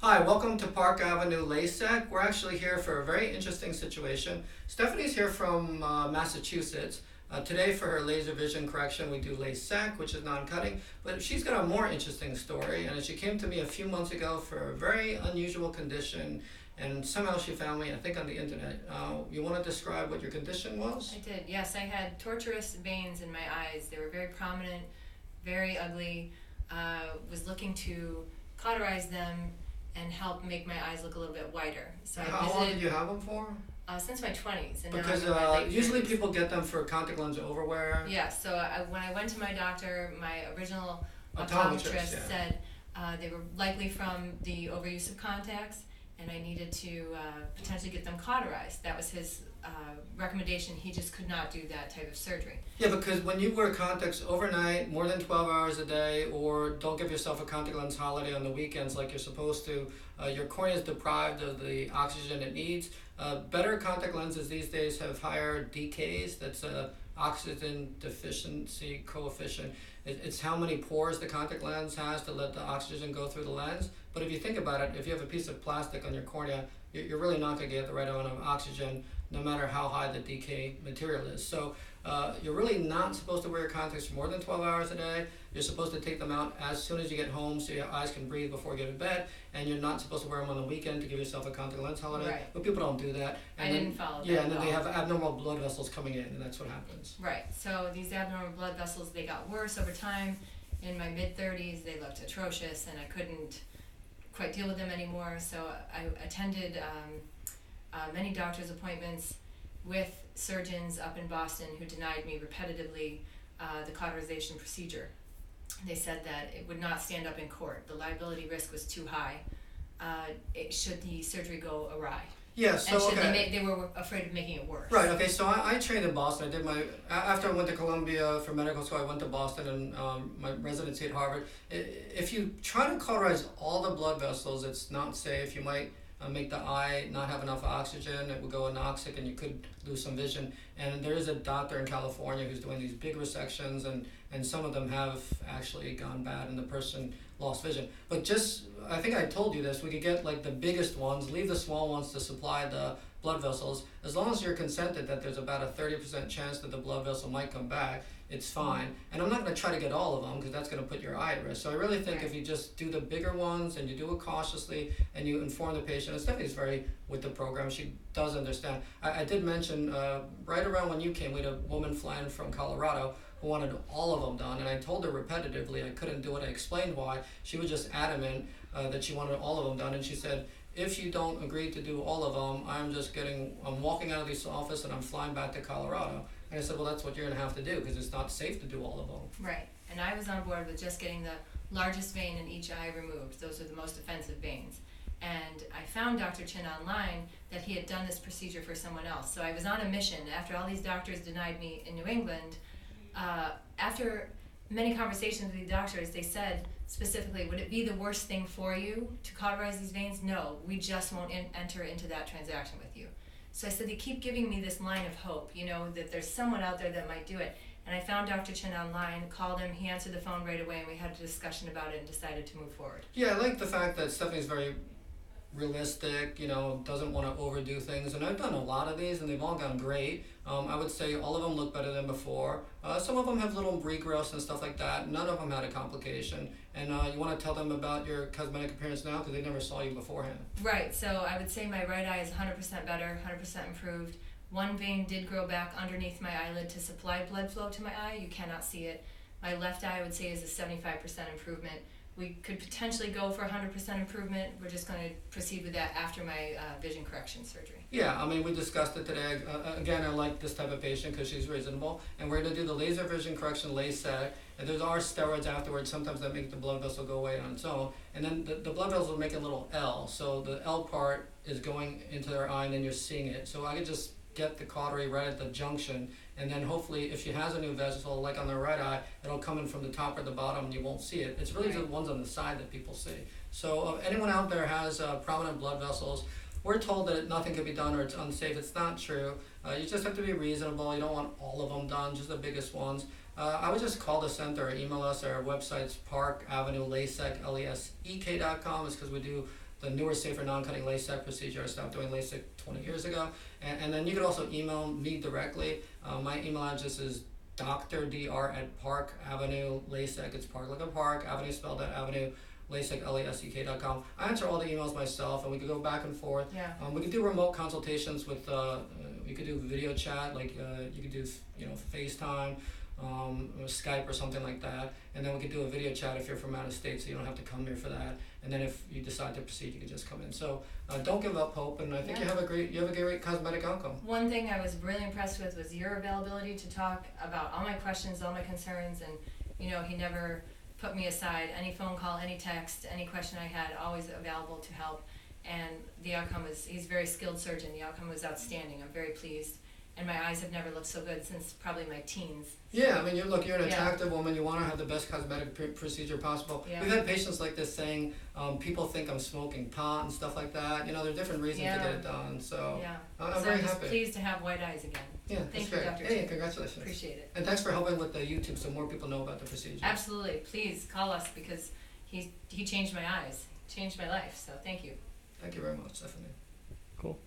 Hi, welcome to Park Avenue LASEK. We're actually here for a very interesting situation. Stephanie's here from Massachusetts. Today for her laser vision correction we do LASEK, which is non-cutting, but she's got a more interesting story, and she came to me a few months ago for a very unusual condition, and somehow she found me, I think, on the internet. You want to describe what your condition was? I did, yes. I had tortuous veins in my eyes. They were very prominent, very ugly. Was looking to cauterize them and help make my eyes look a little bit whiter. So How long did you have them for? Since my 20s. And Because now I'm in my late usually 30s. people get them for contact lens overwear. Yeah, so when I went to my doctor, my original Optometrist, optometrist yeah. said they were likely from the overuse of contacts, and I needed to potentially get them cauterized. That was his recommendation. He just could not do that type of surgery. Yeah, because when you wear contacts overnight, more than 12 hours a day, or don't give yourself a contact lens holiday on the weekends like you're supposed to, your cornea is deprived of the oxygen it needs. Better contact lenses these days have higher DKs, that's oxygen deficiency coefficient. It's how many pores the contact lens has to let the oxygen go through the lens. But if you think about it, if you have a piece of plastic on your cornea, you're really not going to get the right amount of oxygen no matter how high the DK material is. So you're really not supposed to wear your contacts for more than 12 hours a day. You're supposed to take them out as soon as you get home so your eyes can breathe before you go to bed. And you're not supposed to wear them on the weekend to give yourself a contact lens holiday. Right. But people don't do that. And I then, didn't follow that yeah, and then at they all. have abnormal blood vessels coming in, and that's what happens. Right, so these abnormal blood vessels, they got worse over time. In my mid-30s, they looked atrocious, and I couldn't quite deal with them anymore. So I attended many doctor's appointments with surgeons up in Boston who denied me repetitively the cauterization procedure. They said that it would not stand up in court. The liability risk was too high should the surgery go awry. Yeah, so And should okay. they were afraid of making it worse. Right. Okay. So I trained in Boston. I did after I went to Columbia for medical school. I went to Boston and my residency at Harvard. If you try to cauterize all the blood vessels, it's not safe. You might make the eye not have enough oxygen. It will go anoxic, and you could lose some vision. And there is a doctor in California who's doing these big resections, and some of them have actually gone bad, and the person lost vision. But just, I think I told you this, we could get like the biggest ones, leave the small ones to supply the blood vessels. As long as you're consented that there's about a 30% chance that the blood vessel might come back, it's fine. And I'm not going to try to get all of them because that's going to put your eye at risk. So I really think if you just do the bigger ones and you do it cautiously and you inform the patient, and Stephanie's very with the program, she does understand. I did mention right around when you came, we had a woman flying from Colorado who wanted all of them done, and I told her repetitively I couldn't do it. I explained why. She was just adamant that she wanted all of them done, and she said, if you don't agree to do all of them, I'm walking out of this office and I'm flying back to Colorado. And I said, well, that's what you're going to have to do because it's not safe to do all of them. Right, and I was on board with just getting the largest vein in each eye removed. Those are the most offensive veins. And I found Dr. Chynn online that he had done this procedure for someone else. So I was on a mission. After all these doctors denied me in New England, after many conversations with the doctors, they said specifically, would it be the worst thing for you to cauterize these veins? No, we just won't enter into that transaction with you. So I said, they keep giving me this line of hope, that there's someone out there that might do it. And I found Dr. Chynn online, called him, he answered the phone right away, and we had a discussion about it and decided to move forward. Yeah, I like the fact that Stephanie's very realistic, doesn't want to overdo things. And I've done a lot of these and they've all gone great. I would say all of them look better than before. Some of them have little regrowths and stuff like that. None of them had a complication. And you want to tell them about your cosmetic appearance now because they never saw you beforehand. Right, so I would say my right eye is 100% better, 100% improved. One vein did grow back underneath my eyelid to supply blood flow to my eye. You cannot see it. My left eye, I would say, is a 75% improvement. We could potentially go for 100% improvement. We're just going to proceed with that after my vision correction surgery. Yeah, I mean, we discussed it today. Again, I like this type of patient because she's reasonable. And we're going to do the laser vision correction, LASEK. And there are steroids afterwards, sometimes that make the blood vessel go away on its own. And then the blood vessel will make a little L. So the L part is going into their eye and then you're seeing it. So I could just get the cautery right at the junction, and then hopefully if she has a new vessel like on the right eye, it'll come in from the top or the bottom and you won't see it. It's really the ones on the side that people see. So anyone out there has prominent blood vessels, we're told that nothing can be done or it's unsafe. It's not true. You just have to be reasonable. You don't want all of them done, just the biggest ones. I would just call the center or email us. Our website's Park Avenue LASEK, LASEK.com. It's because we do the newer, safer, non-cutting LASEK procedure. I stopped doing LASIK 20 years ago. And then you could also email me directly. My email address is dr@Park Avenue LASEK. It's Park like a park, Avenue spelled out Avenue, LASEK, LASEK.com. I answer all the emails myself, and we could go back and forth. Yeah. We could do remote consultations with, we could do video chat, like you could do, FaceTime, Skype or something like that. And then we could do a video chat if you're from out of state, so you don't have to come here for that. And then if you decide to proceed, you can just come in. So don't give up hope, and I think you have a great cosmetic outcome. One thing I was really impressed with was your availability to talk about all my questions, all my concerns, and he never put me aside. Any phone call, any text, any question I had, always available to help. And the outcome he's a very skilled surgeon. The outcome was outstanding. I'm very pleased. And my eyes have never looked so good since probably my teens. Yeah, I mean, you're an attractive woman. You want to have the best cosmetic procedure possible. Yeah. We've had patients like this saying, people think I'm smoking pot and stuff like that. There are different reasons to get it done. So I'm very just happy. Pleased to have white eyes again. Yeah, Thank that's you, great. Dr. Hey, Chynn. congratulations. Appreciate it. And thanks for helping with the YouTube so more people know about the procedure. Absolutely. Please call us because he changed my eyes, changed my life. So thank you. Thank you very much, Stephanie. Cool.